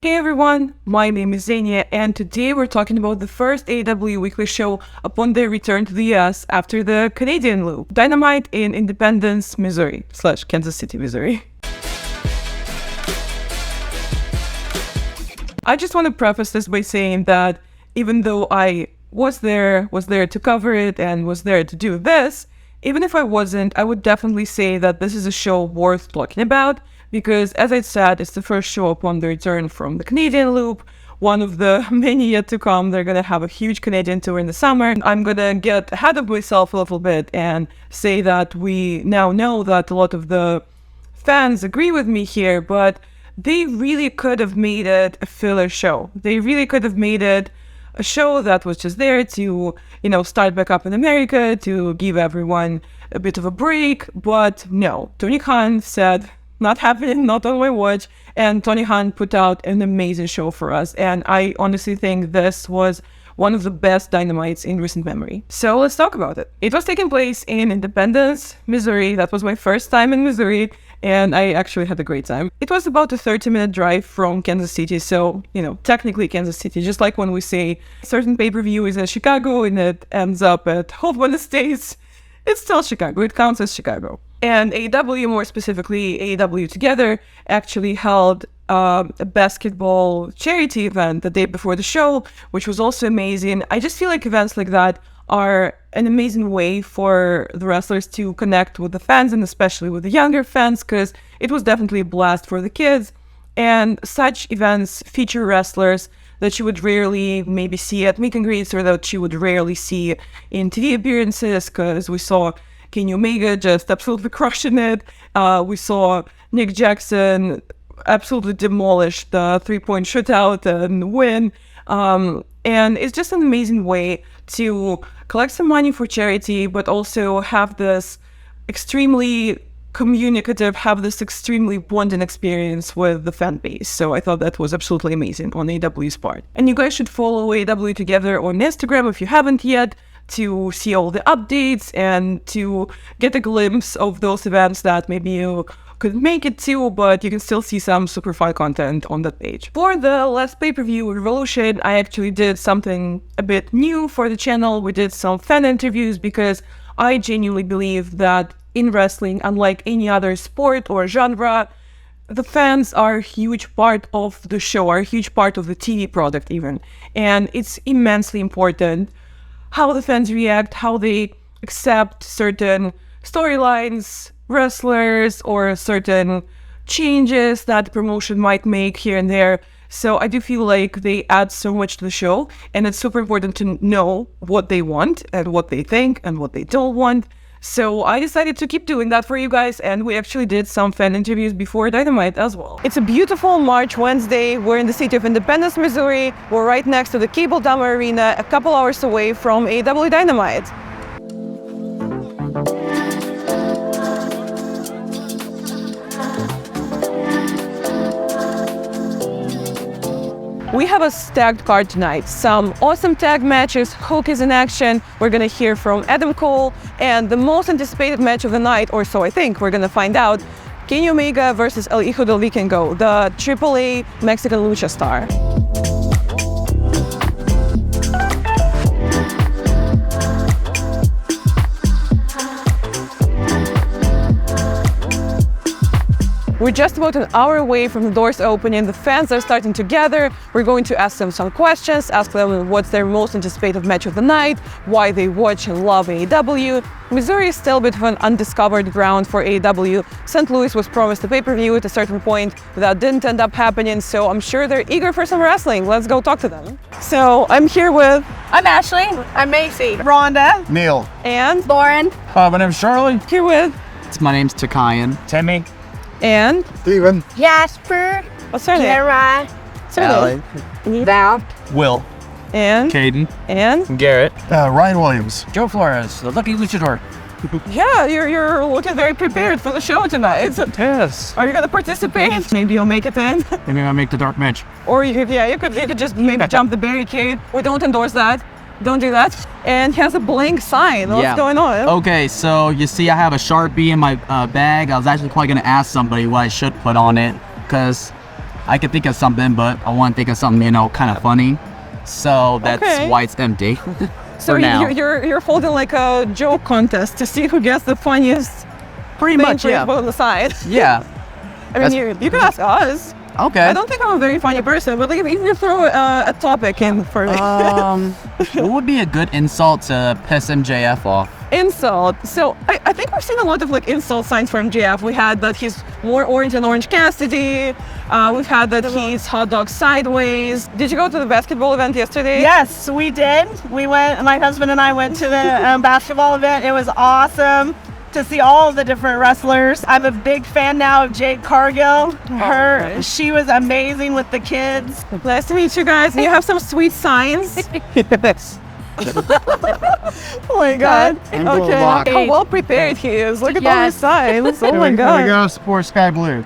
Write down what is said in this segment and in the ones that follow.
Hey everyone, my name is Xenia, and today we're talking about the first AEW weekly show upon their return to the US after the Canadian loop. Dynamite in Independence, Missouri / Kansas City, Missouri. I just want to preface this by saying that even though I was there to cover it and was there to do this, even if I wasn't, I would definitely say that this is a show worth talking about. Because, as I said, it's the first show upon the return from the Canadian loop, one of the many yet to come. They're going to have a huge Canadian tour in the summer. I'm going to get ahead of myself a little bit and say that we now know that a lot of the fans agree with me here, but they really could have made it a filler show. They really could have made it a show that was just there to, start back up in America, to give everyone a bit of a break. But no, Tony Khan said, not happening, not on my watch. And Tony Khan put out an amazing show for us. And I honestly think this was one of the best Dynamites in recent memory. So let's talk about it. It was taking place in Independence, Missouri. That was my first time in Missouri. And I actually had a great time. It was about a 30-minute drive from Kansas City. So, technically Kansas City, just like when we say certain pay-per-view is in Chicago and it ends up at Hope when it stays, it's still Chicago. It counts as Chicago. And AEW, more specifically AEW Together, actually held a basketball charity event the day before the show, which was also amazing. I just feel like events like that are an amazing way for the wrestlers to connect with the fans, and especially with the younger fans, because it was definitely a blast for the kids. And such events feature wrestlers that you would rarely maybe see at meet and greets, or that you would rarely see in TV appearances, because we saw Kenny Omega just absolutely crushing it. We saw Nick Jackson absolutely demolish the three-point shootout and win. And it's just an amazing way to collect some money for charity, but also have this extremely communicative, have this extremely bonding experience with the fan base. So I thought that was absolutely amazing on AEW's part. And you guys should follow AEW Together on Instagram if you haven't yet, to see all the updates and to get a glimpse of those events that maybe you couldn't make it to, but you can still see some super fun content on that page. For the last pay-per-view, Revolution, I actually did something a bit new for the channel. We did some fan interviews because I genuinely believe that in wrestling, unlike any other sport or genre, the fans are a huge part of the show, are a huge part of the TV product even. And it's immensely important how the fans react, how they accept certain storylines, wrestlers, or certain changes that the promotion might make here and there. So I do feel like they add so much to the show, and it's super important to know what they want and what they think and what they don't want. So I decided to keep doing that for you guys, and we actually did some fan interviews before Dynamite as well. It's a beautiful March Wednesday. We're in the city of Independence, Missouri. We're right next to the Cable Dama Arena, a couple hours away from AEW Dynamite. We have a stacked card tonight. Some awesome tag matches, Hook is in action. We're gonna hear from Adam Cole, and the most anticipated match of the night, or so I think, we're gonna find out, Kenny Omega versus El Hijo del Vikingo, the AAA Mexican lucha star. We're just about an hour away from the doors opening. The fans are starting to gather. We're going to ask them some questions, ask them what's their most anticipated match of the night, why they watch and love AEW. Missouri is still a bit of an undiscovered ground for AEW. St. Louis was promised a pay-per-view at a certain point, but that didn't end up happening, so I'm sure they're eager for some wrestling. Let's go talk to them. So I'm here with... I'm Ashley. I'm Macy. Rhonda. Neil. And... Lauren. My name's Charlie. Here with... My name's Takayan. Timmy. And... Steven. Jasper. What's her name? Kara. Allie. Val. Will. And... Caden. And... Garrett. Ryan Williams. Joe Flores, the lucky luchador. Yeah, you're looking very prepared for the show tonight. Yes. Are you gonna participate? Maybe you'll make it in. Maybe I'll make the dark match. Or you could just maybe jump the barricade. We don't endorse that. Don't do that. And he has a blank sign. What's going on? Okay, so you see I have a Sharpie in my bag. I was actually probably going to ask somebody what I should put on it, because I could think of something, but I want to think of something, kind of funny. So that's why it's empty. So you're holding like a joke contest to see who gets the funniest. Pretty much, yeah. On the side. Yeah. I mean, you can ask us. Okay. I don't think I'm a very funny person, but like, if you throw a topic in for me. What would be a good insult to piss MJF off? Insult. So I think we've seen a lot of like insult signs from MJF. We had that he's more orange than Orange Cassidy. We've had that he's hot dog sideways. Did you go to the basketball event yesterday? Yes, we did. We went, my husband and I went to the basketball event. It was awesome to see all of the different wrestlers. I'm a big fan now of Jade Cargill. She was amazing with the kids. Nice to meet you guys. You have some sweet signs. Oh my God. Okay. How well prepared he is. Look at all his signs. Oh my God. We gotta support Sky Blue.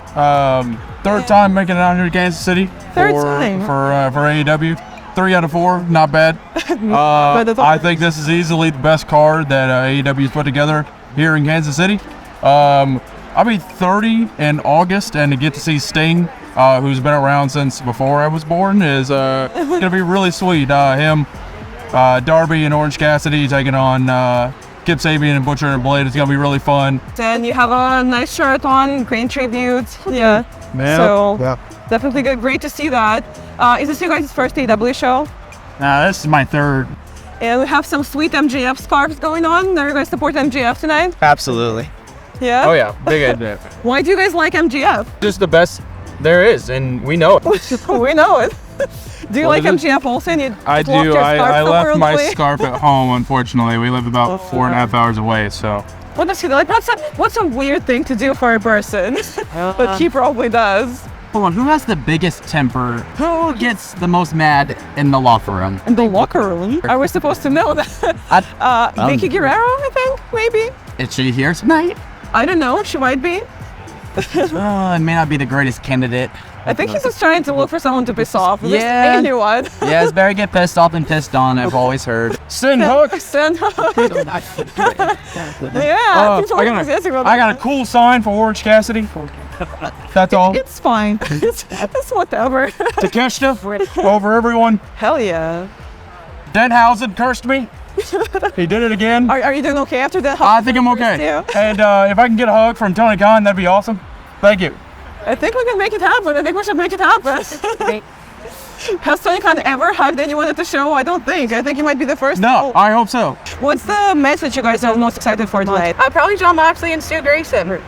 Third time making it out here to Kansas City Third time. for AEW. 3 out of 4, not bad. I think this is easily the best card that AEW's put together here in Kansas City. I'll be 30 in August, and to get to see Sting, who's been around since before I was born, is gonna be really sweet. Him, Darby, and Orange Cassidy taking on Kip Sabian and Butcher and Blade. It's gonna be really fun. And you have a nice shirt on, Green Tribute. Yeah. Man, so yeah. definitely good. Great to see that. Is this you guys' first AEW show? This is my third. And we have some sweet MJF scarves going on. Are you guys support MJF tonight? Absolutely. Yeah? Oh yeah, big MJF. Why do you guys like MJF? Just the best there is, and we know it. We know it. Do you like MJF also? I do. I left my scarf at home, unfortunately. We live about 4.5 hours away, so. What does he like? What's a weird thing to do for a person? But he probably does. Hold on, who has the biggest temper? Who gets the most mad in the locker room? In the locker room? Are we supposed to know that? Vicky Guerrero, I think, maybe? Is she here tonight? I don't know, she might be. It may not be the greatest candidate. I think he's just trying to look for someone to piss off. Yeah. Anyone. Yeah, it's better get pissed off than pissed on, I've always heard. Send Hook! Send Hook. Yeah, I got a cool sign for Orange Cassidy. That's all. It's fine. It's whatever. Takeshita over everyone. Hell yeah. Denhausen cursed me. He did it again. Are you doing okay after that? I think I'm okay. And if I can get a hug from Tony Khan, that'd be awesome. Thank you. I think we can make it happen. I think we should make it happen. Has Tony Khan ever hugged anyone at the show? I don't think. I think he might be the first. No, I hope so. What's the match that you guys are most excited for tonight? Probably Jon Moxley and Stu Grayson. Nice.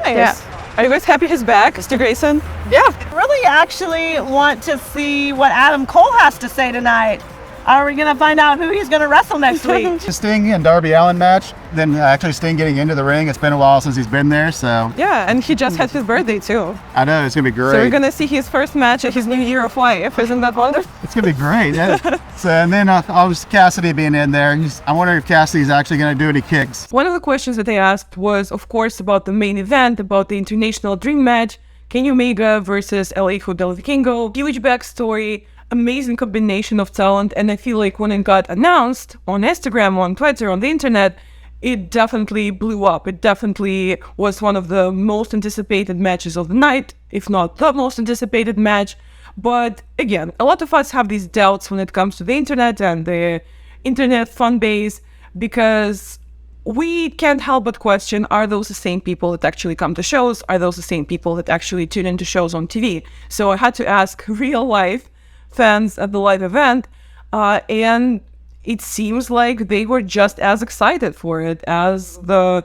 Yeah. Are you guys happy he's back, Stu Grayson? Yeah. Really actually want to see what Adam Cole has to say tonight. Are we going to find out who he's going to wrestle next week? Sting and Darby Allin match, then actually Sting getting into the ring. It's been a while since he's been there, so. Yeah, and he just had his birthday too. I know, it's going to be great. So we're going to see his first match at his new year of life. Isn't that wonderful? It's going to be great. So, and then obviously Cassidy being in there. I wonder if Cassidy's actually going to do any kicks. One of the questions that they asked was, of course, about the main event, about the International Dream Match, Kenny Omega versus El Hijo del Vikingo. Huge backstory. Amazing combination of talent, and I feel like when it got announced on Instagram, on Twitter, on the internet, it definitely blew up. It definitely was one of the most anticipated matches of the night, if not the most anticipated match. But again, a lot of us have these doubts when it comes to the internet and the internet fan base, because we can't help but question, are those the same people that actually come to shows? Are those the same people that actually tune into shows on TV? So I had to ask real life fans at the live event, and it seems like they were just as excited for it as the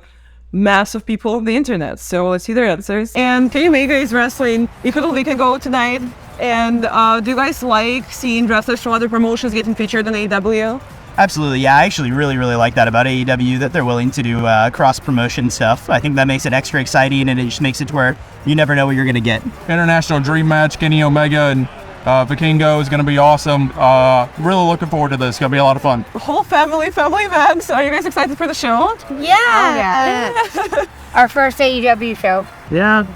mass of people on the internet. So let's see their answers. And Kenny Omega is wrestling Hijo del Vikingo tonight. And do you guys like seeing wrestlers from other promotions getting featured on AEW? Absolutely, yeah. I actually really like that about AEW, that they're willing to do cross-promotion stuff. I think that makes it extra exciting, and it just makes it to where you never know what you're going to get. International Dream Match, Kenny Omega and Vikingo is going to be awesome. Really looking forward to this. It's going to be a lot of fun. The whole family event. Are you guys excited for the show? Yeah. Our first AEW show. Yeah,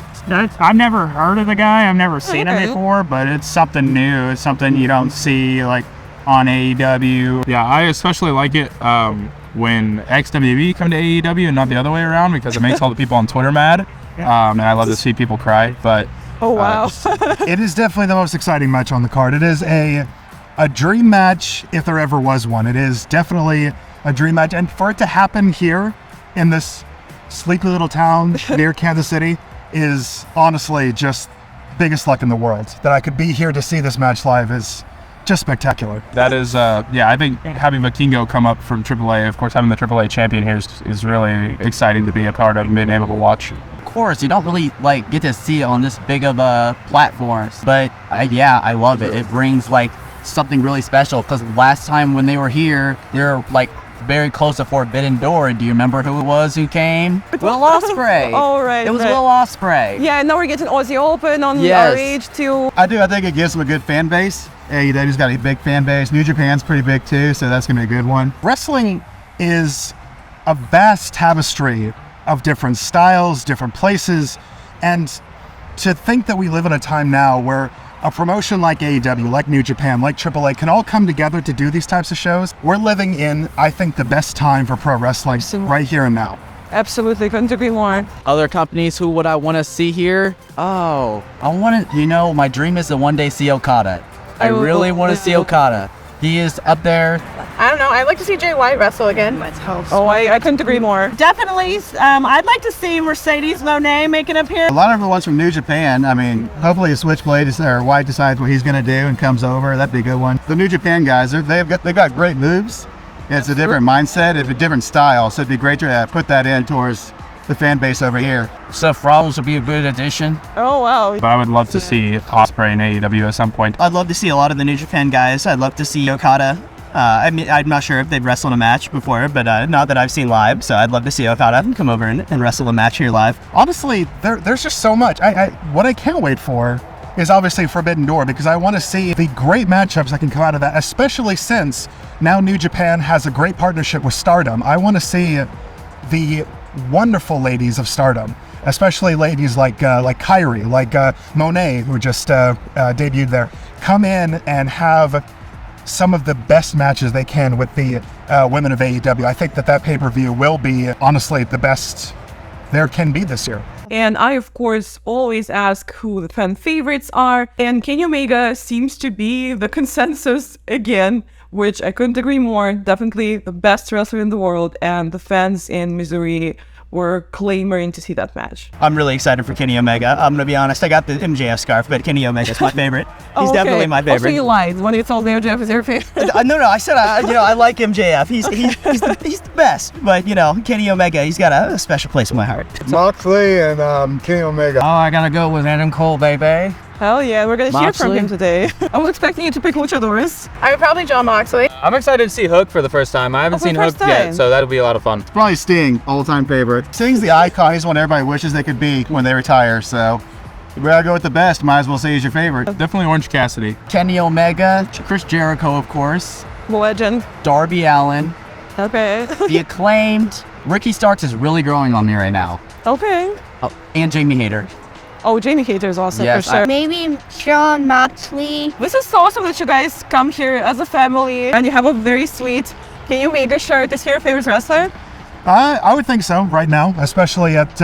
I've never heard of the guy. I've never seen him before, but it's something new. It's something you don't see like on AEW. Yeah, I especially like it when XWB come to AEW and not the other way around, because it makes all the people on Twitter mad. And I love to see people cry. But Oh, wow. It is definitely the most exciting match on the card. It is a dream match if there ever was one. It is definitely a dream match. And for it to happen here in this sleepy little town near Kansas City is honestly just biggest luck in the world. That I could be here to see this match live is just spectacular. That is, I think having Vikingo come up from AAA, of course, having the AAA champion here is really exciting to be a part of and being able to watch. Of course, you don't really get to see it on this big of a platform, but I love it. It brings something really special, because last time when they were here, they were very close to Forbidden Door. Do you remember who it was who came? Will Ospreay. Oh, right. It was Will Ospreay. Yeah, and now we're getting Aussie Open on Yes. RH too. I think it gives them a good fan base. AEW's got a big fan base. New Japan's pretty big too, so that's going to be a good one. Wrestling is a vast tapestry of different styles, different places, and to think that we live in a time now where a promotion like AEW, like New Japan, like AAA can all come together to do these types of shows. We're living in, I think, the best time for pro wrestling right here and now. Absolutely, couldn't agree more. Other companies, who would I want to see here? Oh, I want to, my dream is to one day see Okada. I really want to see Okada. He is up there. I don't know. I'd like to see Jay White wrestle again. Oh, I couldn't agree more. Definitely. I'd like to see Mercedes Moné make an appearance. A lot of everyone's from New Japan. I mean, hopefully Switchblade or White decides what he's going to do and comes over. That'd be a good one. The New Japan guys, they've got great moves. It's a different mindset, it's a different style. So it'd be great to put that in towards the fan base over here. Seth Rollins would be a good addition. Oh, wow. But I would love to see Ospreay in AEW at some point. I'd love to see a lot of the New Japan guys. I'd love to see Okada. I'm not sure if they've wrestled a match before, but not that I've seen live. So I'd love to see Okada come over and wrestle a match here live. Honestly, there's just so much. What I can't wait for is obviously Forbidden Door, because I want to see the great matchups that can come out of that, especially since now New Japan has a great partnership with Stardom. I want to see the wonderful ladies of Stardom, especially ladies like Kairi, like Monet, who just debuted there, come in and have some of the best matches they can with the women of AEW. I think that pay-per-view will be, honestly, the best there can be this year. And I, of course, always ask who the fan favorites are. And Kenny Omega seems to be the consensus again, which I couldn't agree more. Definitely the best wrestler in the world. And the fans in Missouri were clamoring to see that match. I'm really excited for Kenny Omega. I'm going to be honest, I got the MJF scarf, but Kenny Omega's my favorite. He's definitely my favorite. Also, you lied when you told me MJF is your favorite. No, I said, I like MJF. He's the best. But, Kenny Omega, he's got a special place in my heart. Moxley and Kenny Omega. Oh, I gotta go with Adam Cole, baby. Hell yeah, we're going to hear from Moxley. him today. I was expecting you to pick luchadores. I would probably Jon Moxley. I'm excited to see Hook for the first time. I haven't for the seen Hook first yet, time. so that'll be a lot of fun. Probably Sting, all-time favorite. Sting's the icon. He's one everybody wishes they could be when they retire. So we gotta go with the best. Might as well say he's your favorite. Definitely Orange Cassidy. Kenny Omega, Chris Jericho, of course, Legend. Darby Allin, Okay. the Acclaimed. Ricky Starks is really growing on me right now. Okay. Oh, and Jamie Hayter. Oh, Jamie Hater is awesome Yes, for sure. Maybe Jon Moxley. This is so awesome that you guys come here as a family and you have a very sweet Kenny Omega shirt. Is he your favorite wrestler? I would think so right now, especially at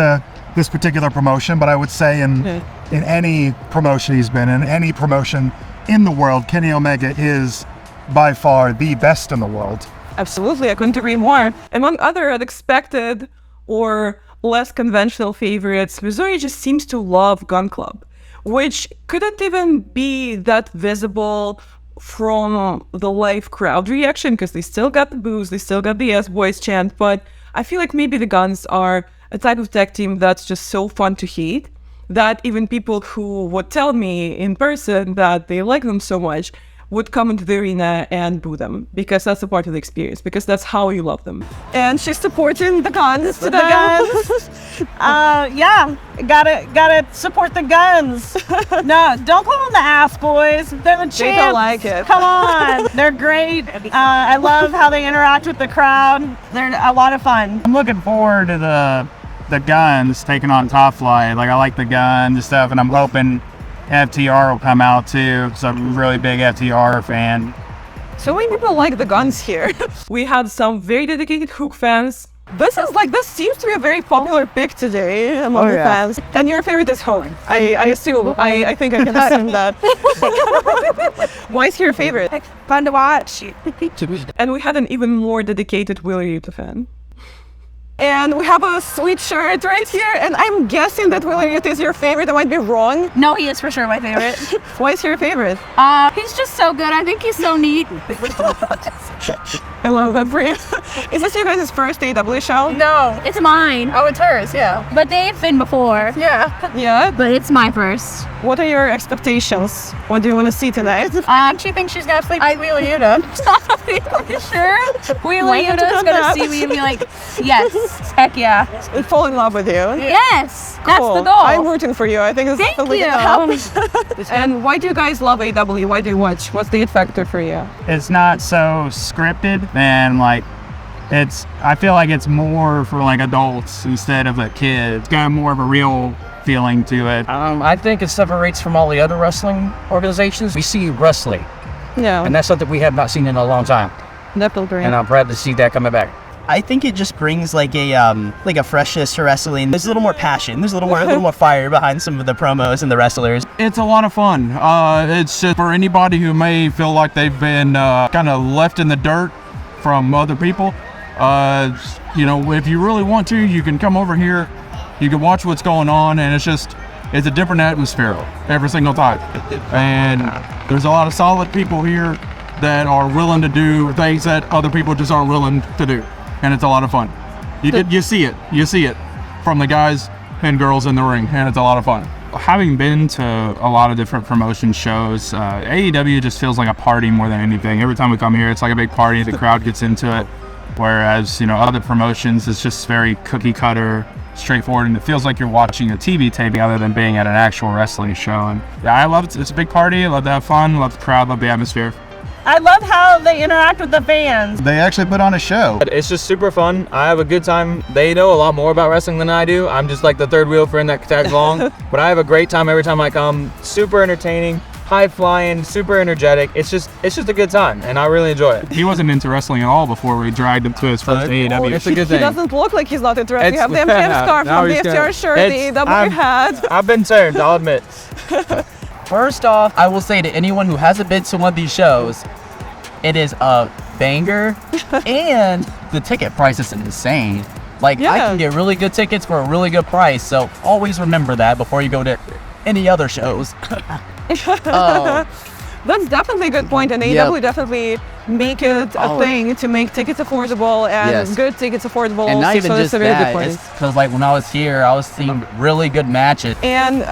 this particular promotion. But I would say in any promotion he's been in, any promotion in the world, Kenny Omega is by far the best in the world. Absolutely, I couldn't agree more. Among other unexpected or less conventional favorites, Missouri just seems to love Gun Club, which couldn't even be that visible from the live crowd reaction because they still got the boos, they still got the yes boys chant, but I feel like maybe the Guns are a type of tag team that's just so fun to hate that even people who would tell me in person that they like them so much would come into the arena and boo them because that's a part of the experience, because that's how you love them. And she's supporting the Guns today. The Guns. Yeah, gotta support the Guns. No, don't call them the ass boys. They're the champs. They don't like it. Come on, they're great. I love how they interact with the crowd. They're a lot of fun. I'm looking forward to the Guns taking on Top Flight. I like the Guns and stuff, and I'm hoping FTR will come out too, so I'm a really big FTR fan. So many people like the Guns here. We had some very dedicated Hook fans This seems to be a very popular pick today among the fans. And your favorite is Hogan. I assume. I think I can assume that. Why is he your favorite? Fun to watch. And we had an even more dedicated Wheeler Yuta fan. And we have a sweet shirt right here, and I'm guessing that Wheeler Yuta is your favorite. I might be wrong. No, he is for sure my favorite. Why is he your favorite? He's just so good. I think he's so neat. I love that for you. Is this your guys' first AEW show? No. It's mine. Oh, it's hers, yeah. But they've been before. Yeah. Yeah? But it's my first. What are your expectations? What do you want to see tonight? She thinks she's gonna sleep with Wheeler Yuta. You sure? Wheeler Yuta's gonna see me and be like, yes, heck yeah. Fall in love with you. Yes, that's Cool. the goal. I'm rooting for you. I think it's definitely you. gonna happen. And why do you guys love AEW? Why do you watch? What's the it factor for you? It's not so scripted, and like I feel like it's more for like adults instead of a kid. It's got more of a real feeling to it. I think it separates from all the other wrestling organizations. We see wrestling, Yeah, and that's something we have not seen in a long time. definitely. And I'm proud to see that coming back. I think it just brings like a freshness to wrestling. There's a little more passion. There's a little more fire behind some of the promos and the wrestlers. It's a lot of fun. It's just for anybody who may feel like they've been kind of left in the dirt from other people. If you really want to, you can come over here. You can watch what's going on, and it's a different atmosphere every single time. And there's a lot of solid people here that are willing to do things that other people just aren't willing to do. And it's a lot of fun. You see it from the guys and girls in the ring, and it's a lot of fun. Having been to a lot of different promotion shows, AEW just feels like a party more than anything. Every time we come here, it's like a big party. The crowd gets into it. Whereas, other promotions, it's just very cookie cutter, straightforward, and it feels like you're watching a TV taping other than being at an actual wrestling show. And yeah, I love it. It's a big party. I love to have fun. Love the crowd. Love the atmosphere. I love how they interact with the fans. They actually put on a show. It's just super fun. I have a good time. They know a lot more about wrestling than I do. I'm just like the third wheel friend that tags along. But I have a great time every time I come. Super entertaining, high flying, super energetic. It's just a good time, and I really enjoy it. He wasn't into wrestling at all before we dragged him to his first AEW. It's a good He thing. doesn't look like he's not interested. You have the It's- MKM scarf now from the he's FTR got- shirt, the AEW hat. I've been turned, I'll admit. First off, I will say to anyone who hasn't been to one of these shows, it is a banger, and the ticket price is insane. Like, I can get really good tickets for a really good price, so always remember that before you go to any other shows. That's definitely a good point, and AEW definitely make it a thing to make tickets affordable and good tickets affordable. And not even so just that's a very good that, point. because like when I was here, I was seeing really good matches. And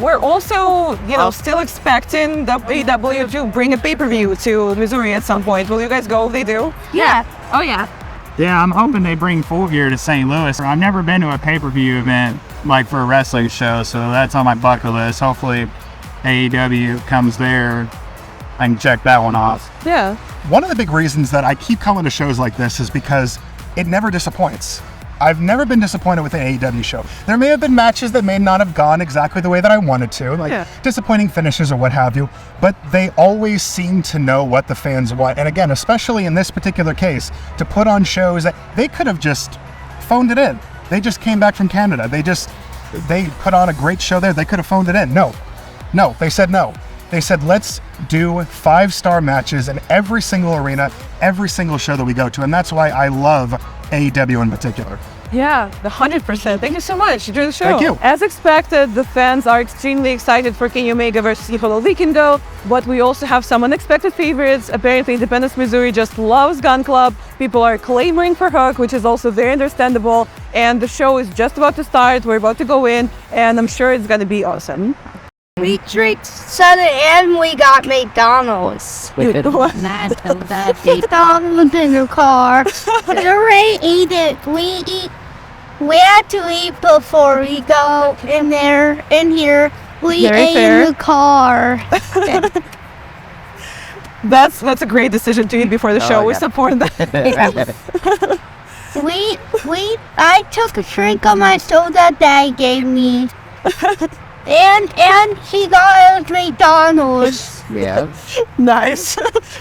we're also, still expecting the AEW to bring a pay-per-view to Missouri at some point. Will you guys go if they do? Yeah. Oh, yeah. Yeah, I'm hoping they bring Full Gear to St. Louis. I've never been to a pay-per-view event like for a wrestling show, so that's on my bucket list. Hopefully AEW comes there. I can check that one off. Yeah. One of the big reasons that I keep coming to shows like this is because it never disappoints. I've never been disappointed with an AEW show. There may have been matches that may not have gone exactly the way that I wanted to, like disappointing finishes or what have you, but they always seem to know what the fans want. And again, especially in this particular case, to put on shows that they could have just phoned it in. They just came back from Canada. They put on a great show there. They could have phoned it in. No, they said no. They said, let's do 5-star matches in every single arena, every single show that we go to. And that's why I love AEW in particular. Yeah, 100%. Thank you so much. Enjoy the show. Thank you. As expected, the fans are extremely excited for Kenny Omega versus Hijo Vikingo, but we also have some unexpected favorites. Apparently, Independence, Missouri just loves Gun Club. People are clamoring for Hook, which is also very understandable. And the show is just about to start. We're about to go in, and I'm sure it's going to be awesome. We drank soda and we got McDonald's. McDonald's in the car. We already ate it. We had to eat before we go in here. We Very ate fair. in the car. That's a great decision to eat before the show. We support that. I took a drink of my soda Dad gave me. And he got us McDonald's. Yeah. Nice.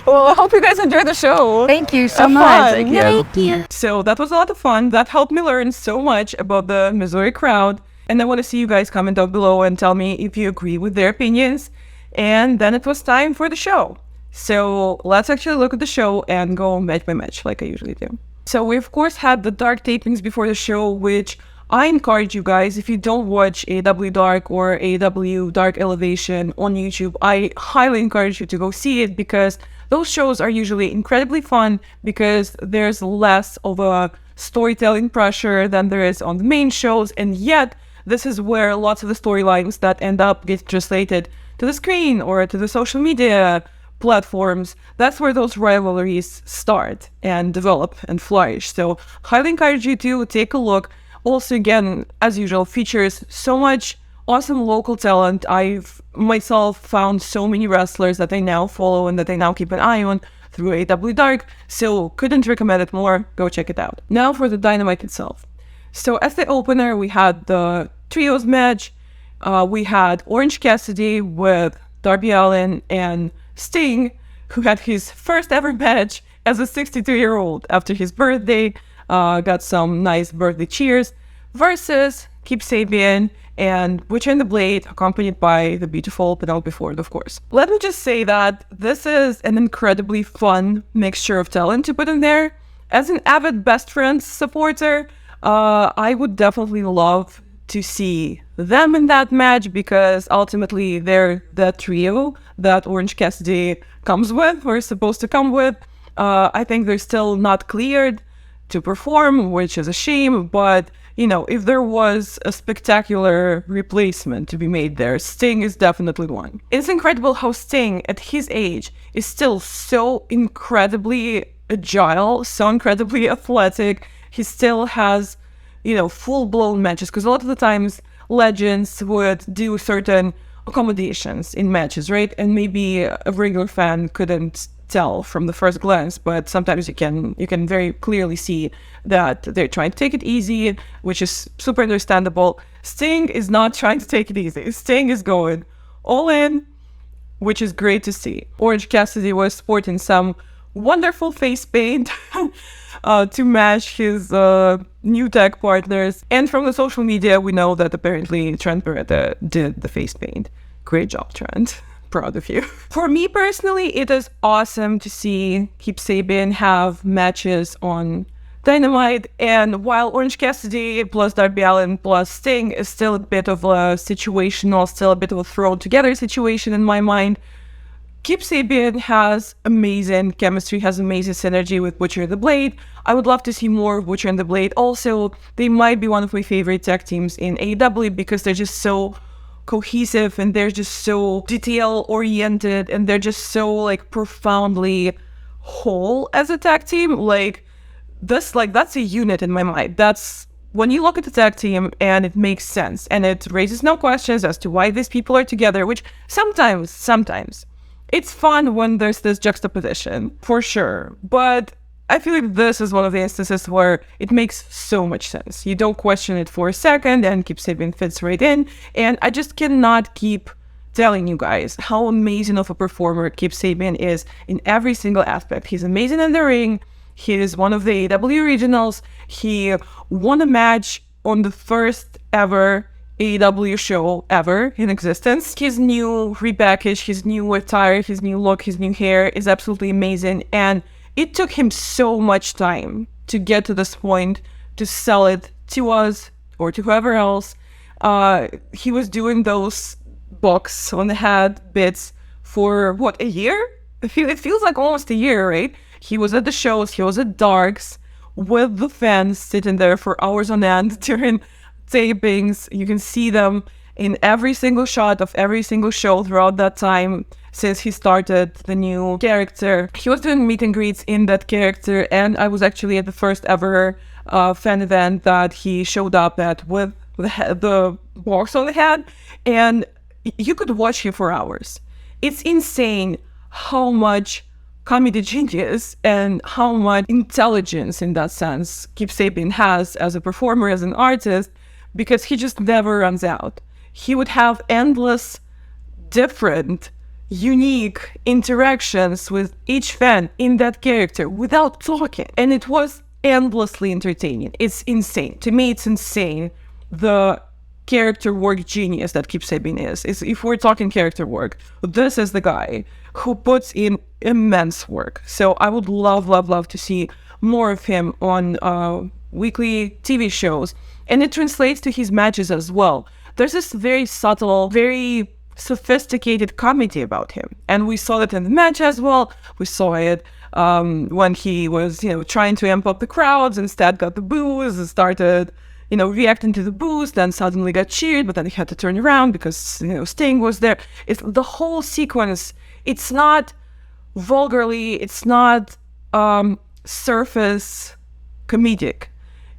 Well, I hope you guys enjoyed the show. Thank you so Have much. fun. Thank you. So that was a lot of fun. That helped me learn so much about the Missouri crowd. And I want to see you guys comment down below and tell me if you agree with their opinions. And then it was time for the show. So let's actually look at the show and go match by match like I usually do. So we of course had the dark tapings before the show, which I encourage you guys, if you don't watch AEW Dark or AEW Dark Elevation on YouTube, I highly encourage you to go see it, because those shows are usually incredibly fun because there's less of a storytelling pressure than there is on the main shows, and yet this is where lots of the storylines that end up get translated to the screen or to the social media platforms. That's where those rivalries start and develop and flourish. So highly encourage you to take a look. Also, again, as usual, features so much awesome local talent. I've myself found so many wrestlers that I now follow and that I now keep an eye on through AEW Dark, so couldn't recommend it more. Go check it out. Now for the Dynamite itself. So as the opener, we had the trios match. We had Orange Cassidy with Darby Allin and Sting, who had his first ever match as a 62-year-old after his birthday. Got some nice birthday cheers, versus Keep Sabian and Butcher and the Blade, accompanied by the beautiful Penelope Ford, of course. Let me just say that this is an incredibly fun mixture of talent to put in there. As an avid Best Friends supporter, I would definitely love to see them in that match, because ultimately they're the trio that Orange Cassidy comes with, or is supposed to come with. I think they're still not cleared to perform, which is a shame, but you know, if there was a spectacular replacement to be made there, Sting is definitely one. It's incredible how Sting, at his age, is still so incredibly agile, so incredibly athletic. He still has, you know, full-blown matches, because a lot of the times legends would do certain accommodations in matches, right? And maybe a regular fan couldn't tell from the first glance, but sometimes you can very clearly see that they're trying to take it easy, which is super understandable. Sting is not trying to take it easy. Sting is going all in, which is great to see. Orange Cassidy was sporting some wonderful face paint to match his new tag partners. And from the social media, we know that apparently Trent Beretta did the face paint. Great job, Trent. Proud of you. For me personally, it is awesome to see Keep Sabian have matches on Dynamite, and while Orange Cassidy plus Darby Allin plus Sting is still a bit of a situational, still a bit of a thrown together situation in my mind, Keep Sabian has amazing chemistry, has amazing synergy with Butcher and the Blade. I would love to see more of Butcher and the Blade. Also, they might be one of my favorite tag teams in AEW, because they're just so cohesive and they're just so detail oriented and they're just so like profoundly whole as a tag team. That's a unit in my mind. That's when you look at the tag team and it makes sense and it raises no questions as to why these people are together, which sometimes it's fun when there's this juxtaposition, for sure, but I feel like this is one of the instances where it makes so much sense. You don't question it for a second, and Keep Sabian fits right in. And I just cannot keep telling you guys how amazing of a performer Keep Sabian is in every single aspect. He's amazing in the ring. He is one of the AEW regionals. He won a match on the first ever AEW show ever in existence. His new repackage, his new attire, his new look, his new hair is absolutely amazing. And it took him so much time to get to this point, to sell it to us or to whoever else. He was doing those box on the head bits for, what, a year? It feels like almost a year, right? He was at the shows, he was at Darks with the fans sitting there for hours on end during tapings. You can see them in every single shot of every single show throughout that time since he started the new character. He was doing meet and greets in that character, and I was actually at the first ever fan event that he showed up at with the box on the head, and you could watch him for hours. It's insane how much comedy genius and how much intelligence in that sense Keep Sabian has as a performer, as an artist, because he just never runs out. He would have endless different unique interactions with each fan in that character without talking. And it was endlessly entertaining. It's insane. To me, it's insane. The character work genius that Kip Sabian is if we're talking character work, this is the guy who puts in immense work. So I would love to see more of him on weekly TV shows. And it translates to his matches as well. There's this very subtle, very sophisticated comedy about him. And we saw it in the match as well. We saw it when he was, trying to amp up the crowds, instead got the boos and started, reacting to the boos, then suddenly got cheered, but then he had to turn around because, Sting was there. It's the whole sequence. It's not vulgarly, it's not surface comedic.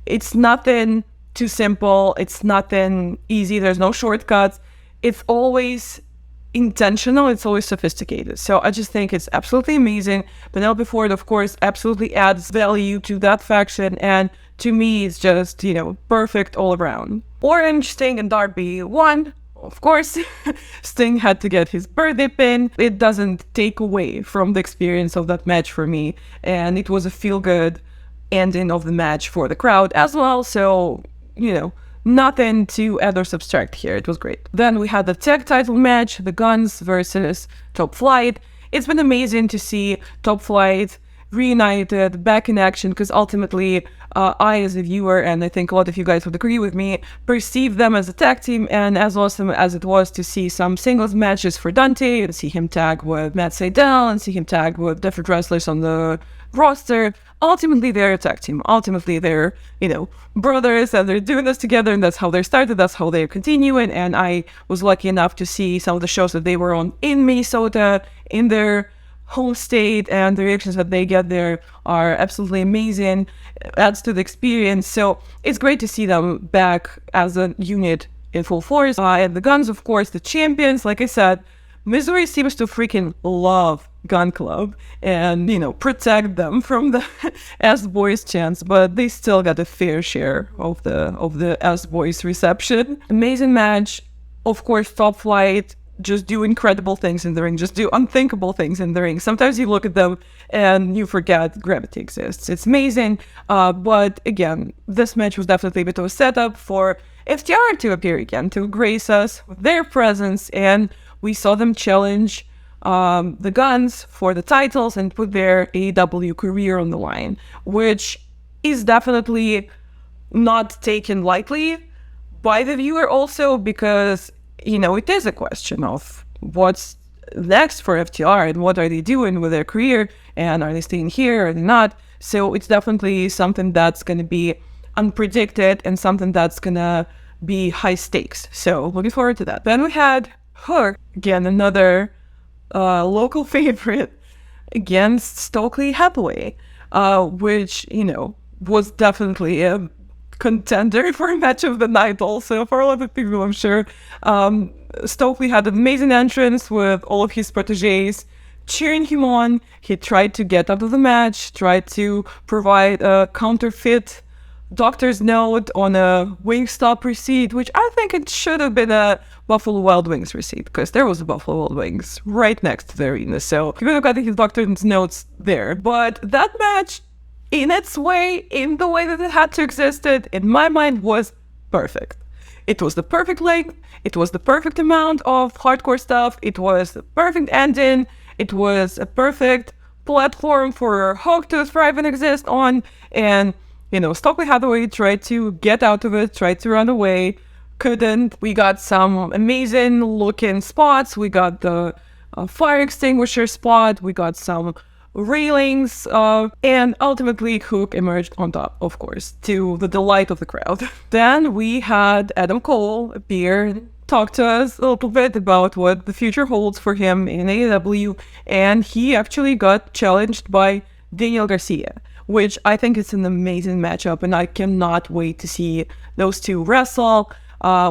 It's nothing too simple. It's nothing easy. There's no shortcuts. It's always intentional. It's always sophisticated. So I just think it's absolutely amazing. Penelope Ford, of course, absolutely adds value to that faction. And to me, it's just, perfect all around. Orange, Sting, and Darby won. Of course, Sting had to get his birthday pin. It doesn't take away from the experience of that match for me. And it was a feel-good ending of the match for the crowd as well. So, nothing to add or subtract here. It was great. Then we had the tag title match, the Guns versus Top Flight. It's been amazing to see Top Flight reunited, back in action, because ultimately I, as a viewer, and I think a lot of you guys would agree with me, perceive them as a tag team. And as awesome as it was to see some singles matches for Dante and see him tag with Matt Sydal and see him tag with different wrestlers on the roster, ultimately they're a tag team. Ultimately they're, brothers, and they're doing this together, and that's how they started, that's how they're continuing. And I was lucky enough to see some of the shows that they were on in Minnesota, in their home state, and the reactions that they get there are absolutely amazing. It adds to the experience. So it's great to see them back as a unit in full force. And the Guns, of course, the champions. Like I said, Missouri seems to freaking love Gun Club and, protect them from the S-Boys chants, but they still got a fair share of the S-Boys reception. Amazing match. Of course, Top Flight just do incredible things in the ring, just do unthinkable things in the ring. Sometimes you look at them and you forget gravity exists. It's amazing. But again, this match was definitely a bit of a setup for FTR to appear again, to grace us with their presence. And we saw them challenge the Guns for the titles and put their AEW career on the line, which is definitely not taken lightly by the viewer also, because it is a question of what's next for FTR and what are they doing with their career, and are they staying here or not. So it's definitely something that's going to be unpredicted and something that's going to be high stakes. So looking forward to that. Then we had her, again, another local favorite, against Stokely Hathaway, which, was definitely a contender for match of the night also for a lot of people, I'm sure. Stokely had an amazing entrance with all of his proteges cheering him on. He tried to get out of the match, tried to provide a counterfeit doctor's note on a Wingstop receipt, which I think it should have been a Buffalo Wild Wings receipt, because there was a Buffalo Wild Wings right next to the arena, so he could have got his doctor's notes there. But that match, in its way, in the way that it had to exist, in my mind, was perfect. It was the perfect length, it was the perfect amount of hardcore stuff, it was the perfect ending, it was a perfect platform for Hulk to thrive and exist on. And, Stokely Hathaway tried to get out of it, tried to run away, couldn't. We got some amazing looking spots. We got the fire extinguisher spot, we got some railings, and ultimately Hook emerged on top, of course, to the delight of the crowd. Then we had Adam Cole appear and talk to us a little bit about what the future holds for him in AEW, and he actually got challenged by Daniel Garcia, which I think is an amazing matchup, and I cannot wait to see those two wrestle.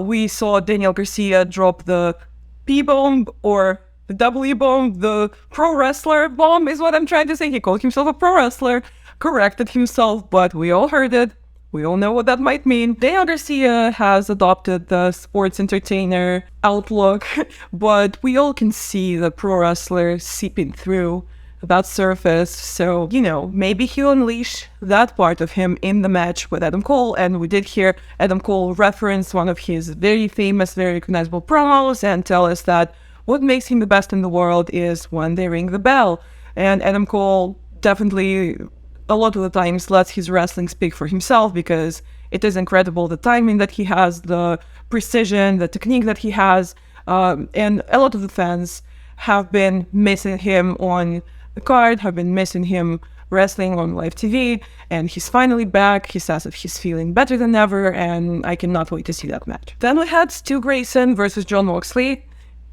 We saw Daniel Garcia drop the P-bomb, or the W-bomb, the pro wrestler bomb is what I'm trying to say. He called himself a pro wrestler, corrected himself, but we all heard it. We all know what that might mean. Daniel Garcia has adopted the sports entertainer outlook, but we all can see the pro wrestler seeping through that surface. So, maybe he'll unleash that part of him in the match with Adam Cole. And we did hear Adam Cole reference one of his very famous, very recognizable promos and tell us that what makes him the best in the world is when they ring the bell. And Adam Cole definitely, a lot of the times, lets his wrestling speak for himself, because it is incredible, the timing that he has, the precision, the technique that he has. And a lot of the fans have been missing him on the card, have been missing him wrestling on live TV, and he's finally back. He says that he's feeling better than ever, and I cannot wait to see that match. Then we had Stu Grayson versus Jon Moxley.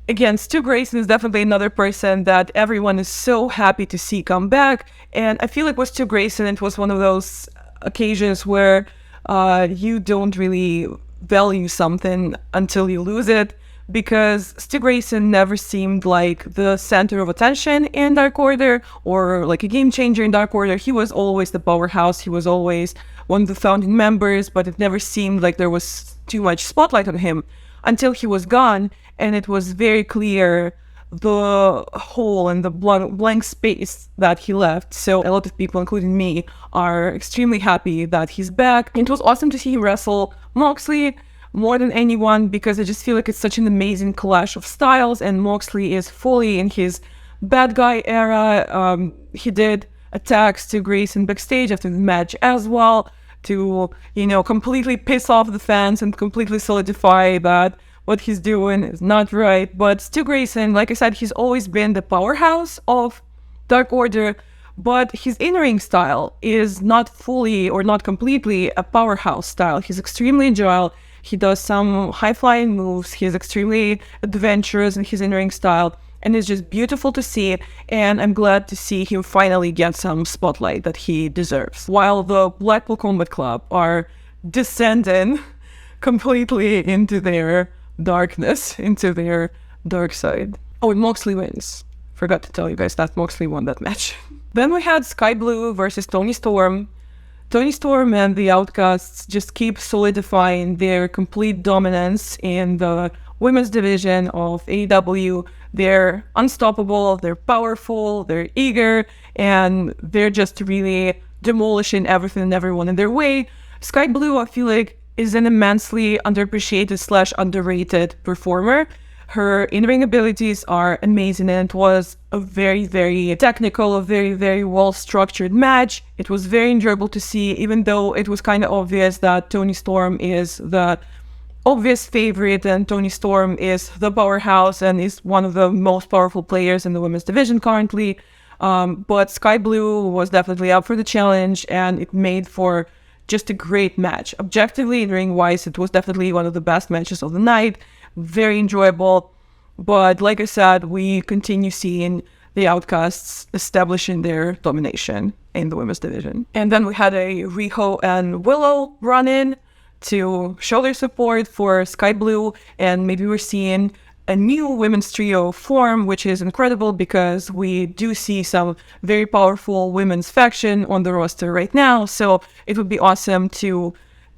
Again, Stu Grayson is definitely another person that everyone is so happy to see come back, and I feel like with Stu Grayson, it was one of those occasions where you don't really value something until you lose it, because Stu Grayson never seemed like the center of attention in Dark Order or like a game changer in Dark Order. He was always the powerhouse. He was always one of the founding members, but it never seemed like there was too much spotlight on him until he was gone, and it was very clear the hole and the blank space that he left. So a lot of people, including me, are extremely happy that he's back. It was awesome to see him wrestle Moxley more than anyone, because I just feel like it's such an amazing clash of styles, and Moxley is fully in his bad guy era. He did attack Stu Grayson backstage after the match as well to, completely piss off the fans and completely solidify that what he's doing is not right. But Stu Grayson, like I said, he's always been the powerhouse of Dark Order, but his in-ring style is not fully or not completely a powerhouse style. He's extremely agile. He does some high-flying moves. He's extremely adventurous in his in-ring style, and it's just beautiful to see, and I'm glad to see him finally get some spotlight that he deserves. While the Blackpool Combat Club are descending completely into their darkness, into their dark side. Oh, and Moxley wins. Forgot to tell you guys that Moxley won that match. Then we had Skye Blue versus Toni Storm. Toni Storm and the Outcasts just keep solidifying their complete dominance in the women's division of AEW. They're unstoppable, they're powerful, they're eager, and they're just really demolishing everything and everyone in their way. Skye Blue, I feel like, is an immensely underappreciated / underrated performer. Her in-ring abilities are amazing, and it was a very, very technical, a very, very well-structured match. It was very enjoyable to see, even though it was kind of obvious that Toni Storm is the obvious favorite, and Toni Storm is the powerhouse and is one of the most powerful players in the women's division currently. But Skye Blue was definitely up for the challenge, and it made for just a great match. Objectively, in ring-wise, it was definitely one of the best matches of the night. Very enjoyable. But like I said, we continue seeing the Outcasts establishing their domination in the women's division. And then we had a Hijo and Willow run-in to show their support for Skye Blue, and maybe we're seeing a new women's trio form, which is incredible because we do see some very powerful women's faction on the roster right now. So it would be awesome to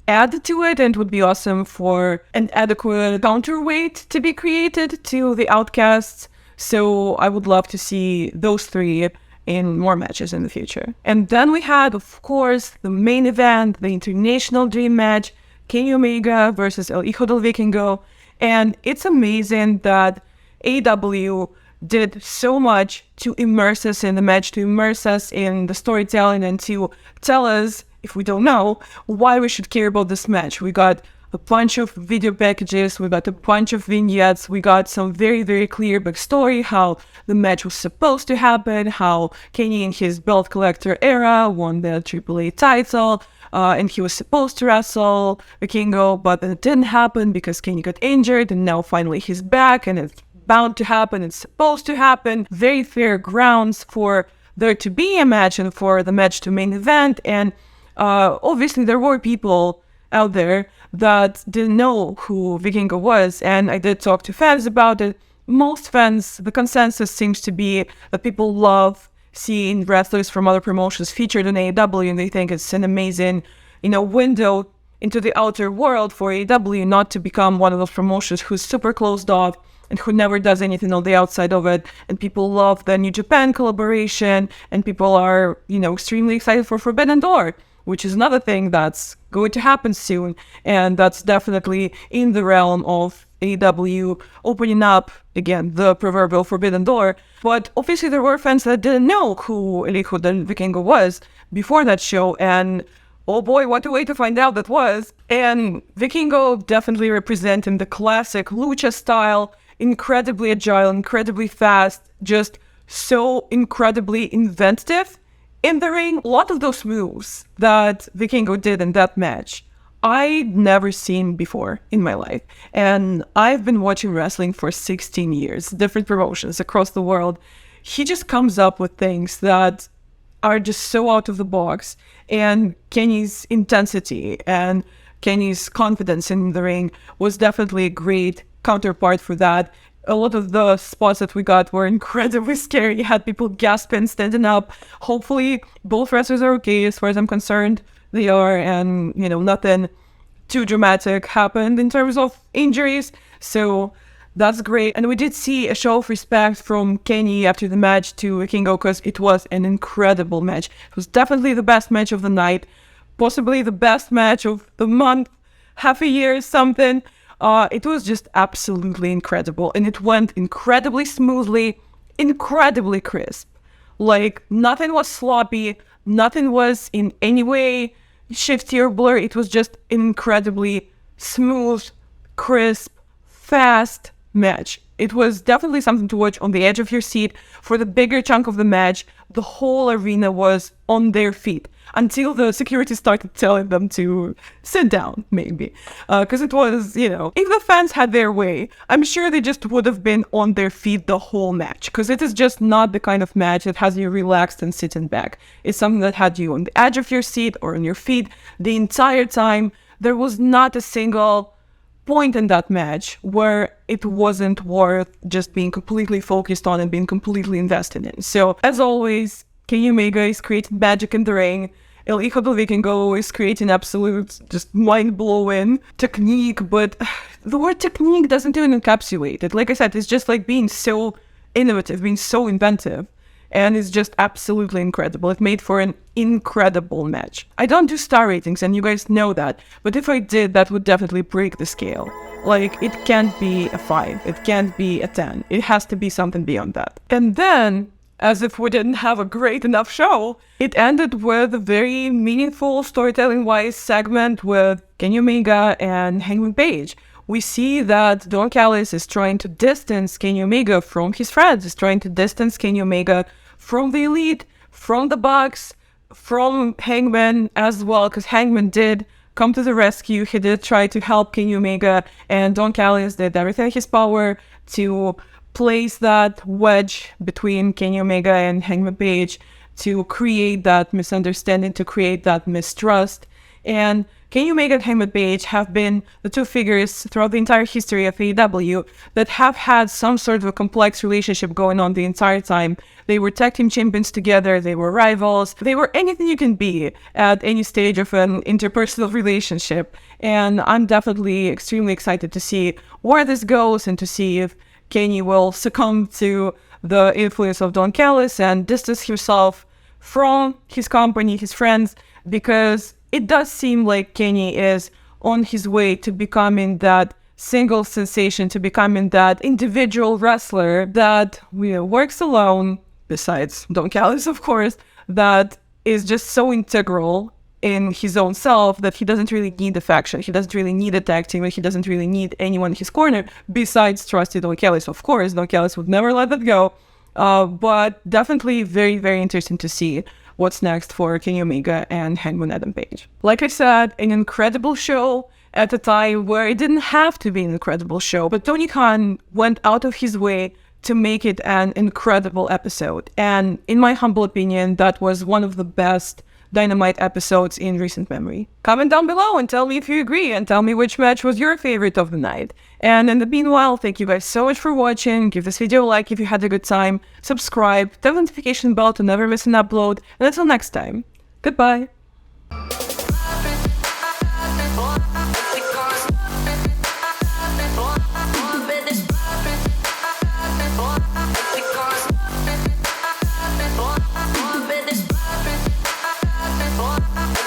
add to it, and it would be awesome for an adequate counterweight to be created to the Outcasts. So I would love to see those three in more matches in the future. And then we had, of course, the main event, the International Dream match, Kenny Omega versus El Hijo del Vikingo. And it's amazing that AEW did so much to immerse us in the match, to immerse us in the storytelling, and to tell us, if we don't know, why we should care about this match. We got a bunch of video packages, we got a bunch of vignettes, we got some very, very clear backstory, how the match was supposed to happen, how Kenny in his belt collector era won the AAA title, and he was supposed to wrestle Vikingo, but then it didn't happen because Kenny got injured, and now finally he's back, and it's bound to happen, it's supposed to happen. Very fair grounds for there to be a match and for the match to main event, and obviously there were people out there that didn't know who Vikingo was, and I did talk to fans about it. Most fans, the consensus seems to be that people love seeing wrestlers from other promotions featured in AEW, and they think it's an amazing, window into the outer world for AEW, not to become one of those promotions who's super closed off and who never does anything on the outside of it. And people love the New Japan collaboration, and people are, extremely excited for Forbidden Door, which is another thing that's going to happen soon. And that's definitely in the realm of AEW opening up, again, the proverbial Forbidden Door. But obviously there were fans that didn't know who Hijo and Vikingo was before that show, and oh boy, what a way to find out that was. And Vikingo definitely representing the classic lucha style, incredibly agile, incredibly fast, just so incredibly inventive in the ring. A lot of those moves that Vikingo did in that match, I'd never seen before in my life. And I've been watching wrestling for 16 years, different promotions across the world. He just comes up with things that are just so out of the box. And Kenny's intensity and Kenny's confidence in the ring was definitely a great counterpart for that. A lot of the spots that we got were incredibly scary. You had people gasping, standing up. Hopefully both wrestlers are okay as far as I'm concerned. They are, and nothing too dramatic happened in terms of injuries. So that's great. And we did see a show of respect from Kenny after the match to Vikingo, because it was an incredible match. It was definitely the best match of the night, possibly the best match of the month, half a year, something. It was just absolutely incredible, and it went incredibly smoothly, incredibly crisp. Like, nothing was sloppy, nothing was in any way shifty or blurry. It was just an incredibly smooth, crisp, fast match. It was definitely something to watch on the edge of your seat. For the bigger chunk of the match, the whole arena was on their feet until the security started telling them to sit down, maybe. Because it was, if the fans had their way, I'm sure they just would have been on their feet the whole match. Because it is just not the kind of match that has you relaxed and sitting back. It's something that had you on the edge of your seat or on your feet the entire time. There was not a single point in that match where it wasn't worth just being completely focused on and being completely invested in. So, as always, Kenny Omega is creating magic in the ring. El Hijo del Vikingo is creating absolute, just mind-blowing technique, but the word technique doesn't even encapsulate it. Like I said, it's just like being so innovative, being so inventive, and it's just absolutely incredible. It made for an incredible match. I don't do star ratings, and you guys know that, but if I did, that would definitely break the scale. Like, it can't be a 5, it can't be a 10, it has to be something beyond that. And then, as if we didn't have a great enough show, it ended with a very meaningful storytelling-wise segment with Kenny Omega and Hangman Page. We see that Don Callis is trying to distance Kenny Omega from his friends, is trying to distance Kenny Omega from the Elite, from the Bucks, from Hangman as well, because Hangman did come to the rescue. He did try to help Kenny Omega, and Don Callis did everything in his power to place that wedge between Kenny Omega and Hangman Page, to create that misunderstanding, to create that mistrust. And Kenny Omega and Hangman Page have been the two figures throughout the entire history of AEW that have had some sort of a complex relationship going on the entire time. They were tag team champions together, they were rivals, they were anything you can be at any stage of an interpersonal relationship. And I'm definitely extremely excited to see where this goes, and to see if Kenny will succumb to the influence of Don Callis and distance himself from his company, his friends, because it does seem like Kenny is on his way to becoming that single sensation, to becoming that individual wrestler that works alone, besides Don Callis, of course, that is just so integral in his own self that he doesn't really need a faction, he doesn't really need a tag team, he doesn't really need anyone in his corner besides trusted Don Callis. Of course, Don Callis would never let that go, but definitely very, very interesting to see what's next for Kenny Omega and Hangman Adam Page. Like I said, an incredible show at a time where it didn't have to be an incredible show, but Tony Khan went out of his way to make it an incredible episode. And in my humble opinion, that was one of the best Dynamite episodes in recent memory. Comment down below and tell me if you agree, and tell me which match was your favorite of the night. And in the meanwhile, thank you guys so much for watching. Give this video a like if you had a good time. Subscribe, tap the notification bell to never miss an upload. And until next time, goodbye.